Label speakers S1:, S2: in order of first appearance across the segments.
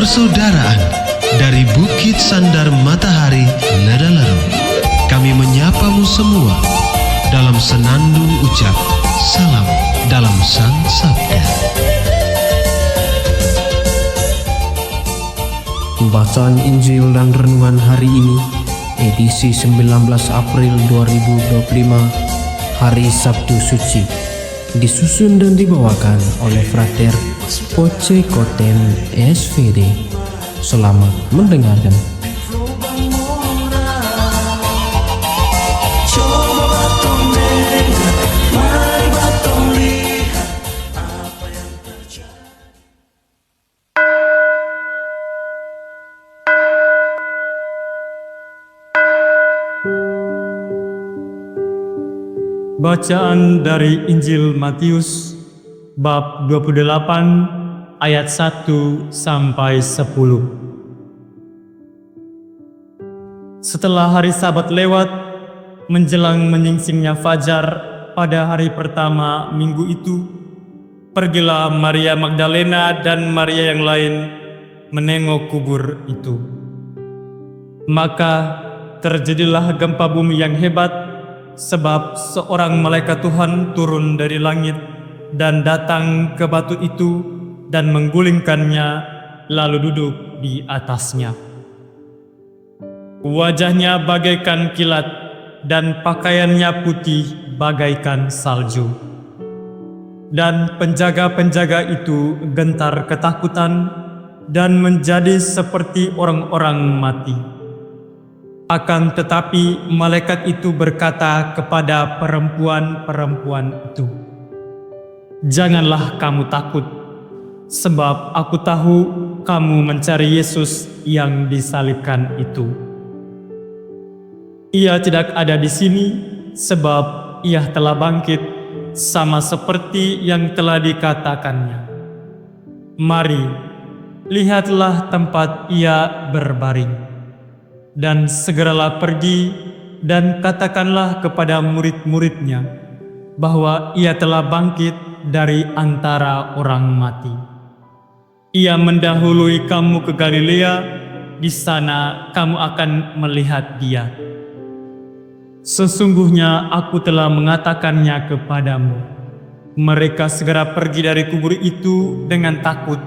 S1: persaudaraan dari Bukit Sandar Matahari Ladaleru. Kami menyapamu semua dalam senandung ucap salam dalam Sang Sabda.
S2: Bacaan Injil dan Renungan hari ini, edisi 19 April 2025, hari Sabtu Suci, disusun dan dibawakan oleh Frater Poce Koten SVD. Selamat mendengarkan.
S3: Bacaan dari Injil Matius bab 28 ayat 1 sampai 10. Setelah hari Sabat lewat, menjelang menyingsingnya fajar pada hari pertama minggu itu, pergilah Maria Magdalena dan Maria yang lain menengok kubur itu. Maka terjadilah gempa bumi yang hebat, sebab seorang malaikat Tuhan turun dari langit dan datang ke batu itu dan menggulingkannya, lalu duduk di atasnya. Wajahnya bagaikan kilat dan pakaiannya putih bagaikan salju. Dan penjaga-penjaga itu gentar ketakutan dan menjadi seperti orang-orang mati. Akan tetapi malaikat itu berkata kepada perempuan-perempuan itu, "Janganlah kamu takut, sebab aku tahu kamu mencari Yesus yang disalibkan itu. Ia tidak ada di sini, sebab ia telah bangkit, sama seperti yang telah dikatakannya. Mari, lihatlah tempat ia berbaring. Dan segeralah pergi dan katakanlah kepada murid-muridnya bahwa ia telah bangkit dari antara orang mati. Ia mendahului kamu ke Galilea, di sana kamu akan melihat dia. Sesungguhnya aku telah mengatakannya kepadamu." Mereka segera pergi dari kubur itu dengan takut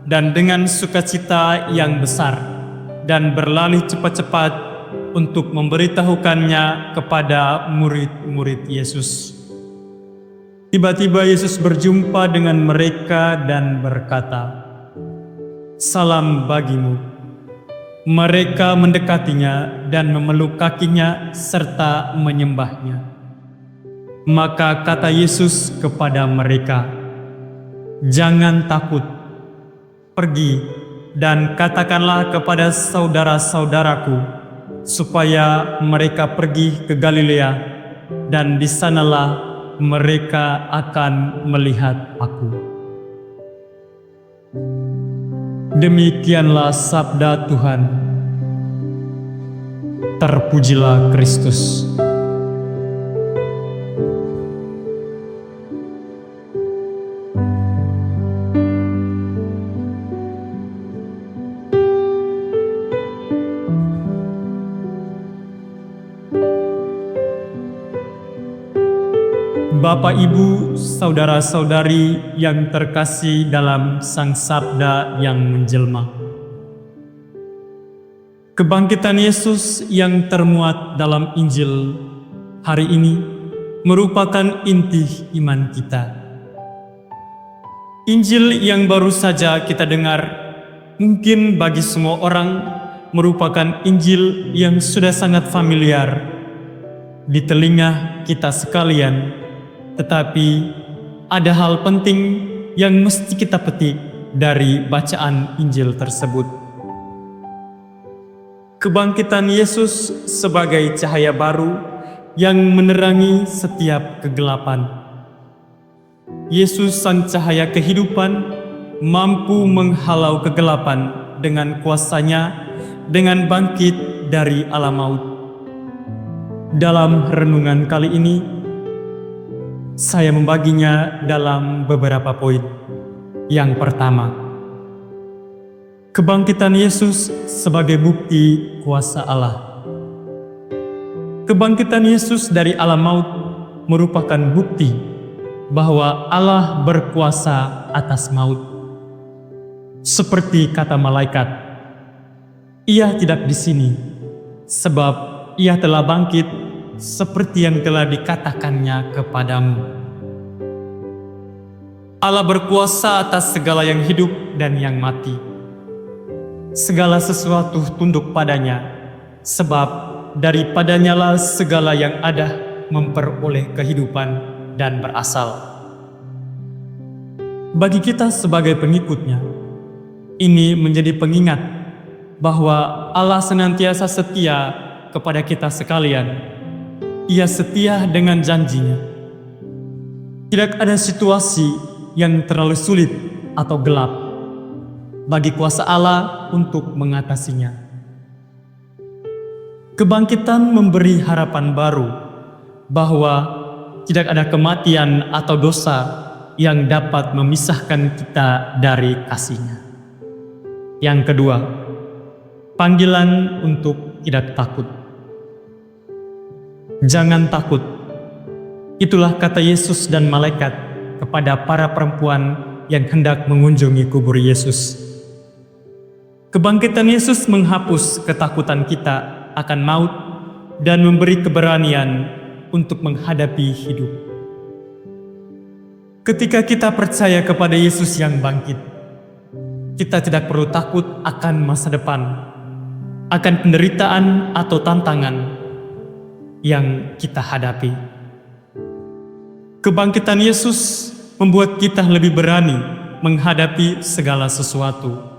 S3: dan dengan sukacita yang besar, dan berlari cepat-cepat untuk memberitahukannya kepada murid-murid Yesus. Tiba-tiba Yesus berjumpa dengan mereka dan berkata, "Salam bagimu." Mereka mendekatinya dan memeluk kakinya serta menyembahnya. Maka kata Yesus kepada mereka, "Jangan takut. Pergi dan katakanlah kepada saudara-saudaraku supaya mereka pergi ke Galilea, dan di sanalah mereka akan melihat aku." Demikianlah sabda Tuhan. Terpujilah Kristus. Bapak, Ibu, saudara-saudari yang terkasih dalam Sang Sabda yang menjelma. Kebangkitan Yesus yang termuat dalam Injil hari ini merupakan inti iman kita. Injil yang baru saja kita dengar mungkin bagi semua orang merupakan Injil yang sudah sangat familiar di telinga kita sekalian. Tetapi ada hal penting yang mesti kita petik dari bacaan Injil tersebut. Kebangkitan Yesus sebagai cahaya baru yang menerangi setiap kegelapan. Yesus sang cahaya kehidupan mampu menghalau kegelapan dengan kuasanya dengan bangkit dari alam maut. Dalam renungan kali ini, saya membaginya dalam beberapa poin. Yang pertama, Kebangkitan Yesus sebagai bukti kuasa Allah. Kebangkitan Yesus dari alam maut merupakan bukti bahwa Allah berkuasa atas maut. Seperti kata malaikat, Ia tidak di sini, sebab Ia telah bangkit seperti yang telah dikatakannya kepadamu. Allah berkuasa atas segala yang hidup dan yang mati. Segala sesuatu tunduk padanya, sebab daripadanya lah segala yang ada memperoleh kehidupan dan berasal. Bagi kita sebagai pengikutnya, ini menjadi pengingat bahwa Allah senantiasa setia kepada kita sekalian. Ia setia dengan janjinya. Tidak ada situasi yang terlalu sulit atau gelap bagi kuasa Allah untuk mengatasinya. Kebangkitan memberi harapan baru bahwa tidak ada kematian atau dosa yang dapat memisahkan kita dari kasih-Nya. Yang kedua, panggilan untuk tidak takut. Jangan takut. Itulah kata Yesus dan malaikat kepada para perempuan yang hendak mengunjungi kubur Yesus. Kebangkitan Yesus menghapus ketakutan kita akan maut dan memberi keberanian untuk menghadapi hidup. Ketika kita percaya kepada Yesus yang bangkit, kita tidak perlu takut akan masa depan, akan penderitaan atau tantangan yang kita hadapi. Kebangkitan Yesus membuat kita lebih berani menghadapi segala sesuatu.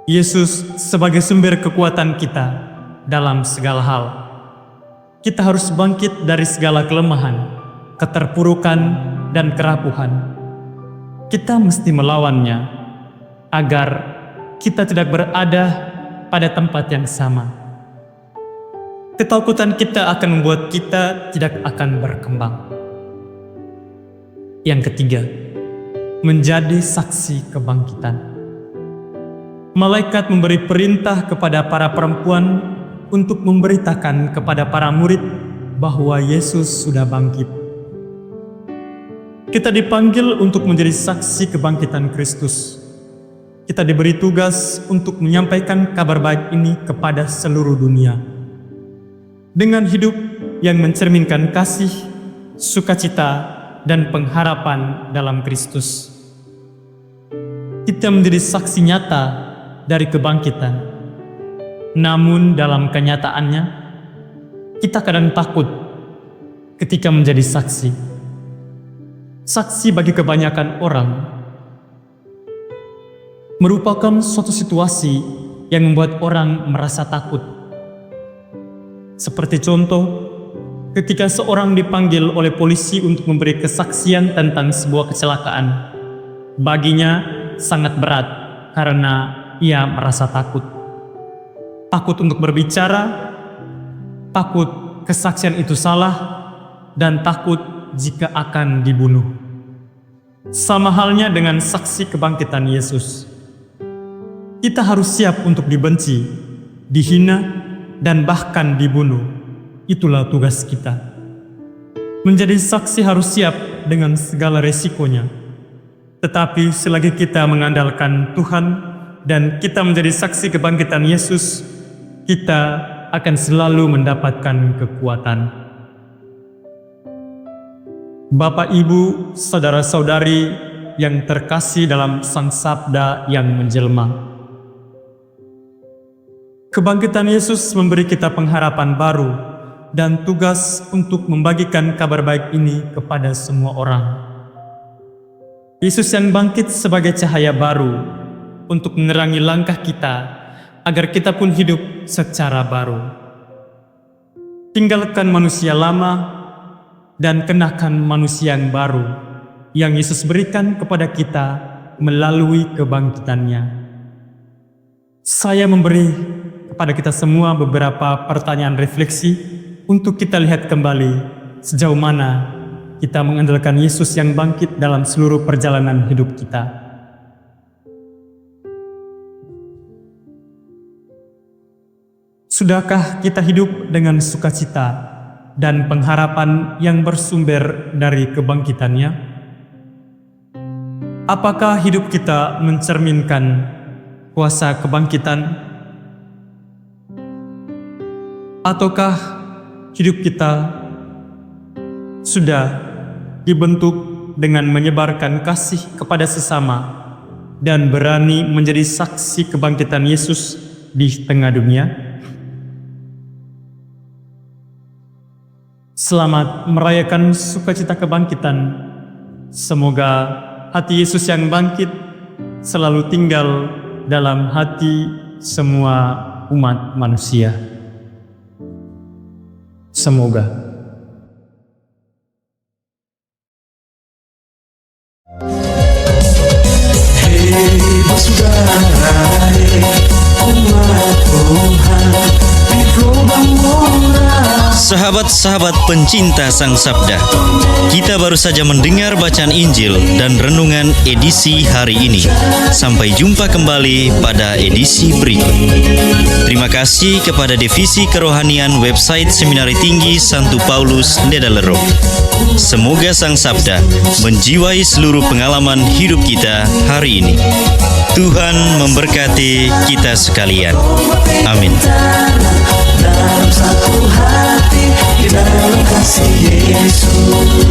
S3: Yesus sebagai sumber kekuatan kita dalam segala hal. Kita harus bangkit dari segala kelemahan, keterpurukan, dan kerapuhan. Kita mesti melawannya agar kita tidak berada pada tempat yang sama. Ketakutan kita akan membuat kita tidak akan berkembang. Yang ketiga, menjadi saksi kebangkitan. Malaikat memberi perintah kepada para perempuan untuk memberitakan kepada para murid bahwa Yesus sudah bangkit. Kita dipanggil untuk menjadi saksi kebangkitan Kristus. Kita diberi tugas untuk menyampaikan kabar baik ini kepada seluruh dunia. Dengan hidup yang mencerminkan kasih, sukacita, dan pengharapan dalam Kristus. Kita menjadi saksi nyata dari kebangkitan. Namun dalam kenyataannya, kita kadang takut ketika menjadi saksi. Saksi bagi kebanyakan orang merupakan suatu situasi yang membuat orang merasa takut. Seperti contoh, ketika seorang dipanggil oleh polisi untuk memberi kesaksian tentang sebuah kecelakaan, baginya sangat berat karena ia merasa takut. Takut untuk berbicara, takut kesaksian itu salah, dan takut jika akan dibunuh. Sama halnya dengan saksi kebangkitan Yesus. Kita harus siap untuk dibenci, dihina, dan bahkan dibunuh. Itulah tugas kita. Menjadi saksi harus siap dengan segala resikonya. Tetapi selagi kita mengandalkan Tuhan dan kita menjadi saksi kebangkitan Yesus, kita akan selalu mendapatkan kekuatan. Bapak, Ibu, saudara-saudari yang terkasih dalam Sang Sabda yang menjelma. Kebangkitan Yesus memberi kita pengharapan baru dan tugas untuk membagikan kabar baik ini kepada semua orang. Yesus yang bangkit sebagai cahaya baru untuk menerangi langkah kita agar kita pun hidup secara baru. Tinggalkan manusia lama dan kenakan manusia yang baru yang Yesus berikan kepada kita melalui kebangkitannya. Saya memberi kepada kita semua beberapa pertanyaan refleksi untuk kita lihat kembali sejauh mana kita mengandalkan Yesus yang bangkit dalam seluruh perjalanan hidup kita. Sudahkah kita hidup dengan sukacita dan pengharapan yang bersumber dari kebangkitannya? Apakah hidup kita mencerminkan kuasa kebangkitan? Ataukah hidup kita sudah dibentuk dengan menyebarkan kasih kepada sesama dan berani menjadi saksi kebangkitan Yesus di tengah dunia? Selamat merayakan sukacita kebangkitan. Semoga hati Yesus yang bangkit selalu tinggal dalam hati semua umat manusia. Semoga.
S4: Hei bersaudara, umat Tuhan di gelombang moral.
S5: Sahabat-sahabat pencinta Sang Sabda, kita baru saja mendengar bacaan Injil dan renungan edisi hari ini. Sampai jumpa kembali pada edisi berikut. Terima kasih kepada Divisi Kerohanian website Seminari Tinggi Santo Paulus Ledalero. Semoga Sang Sabda menjiwai seluruh pengalaman hidup kita hari ini. Tuhan memberkati kita sekalian. Amin.
S4: Dalam satu hati, di dalam kasih Yesus.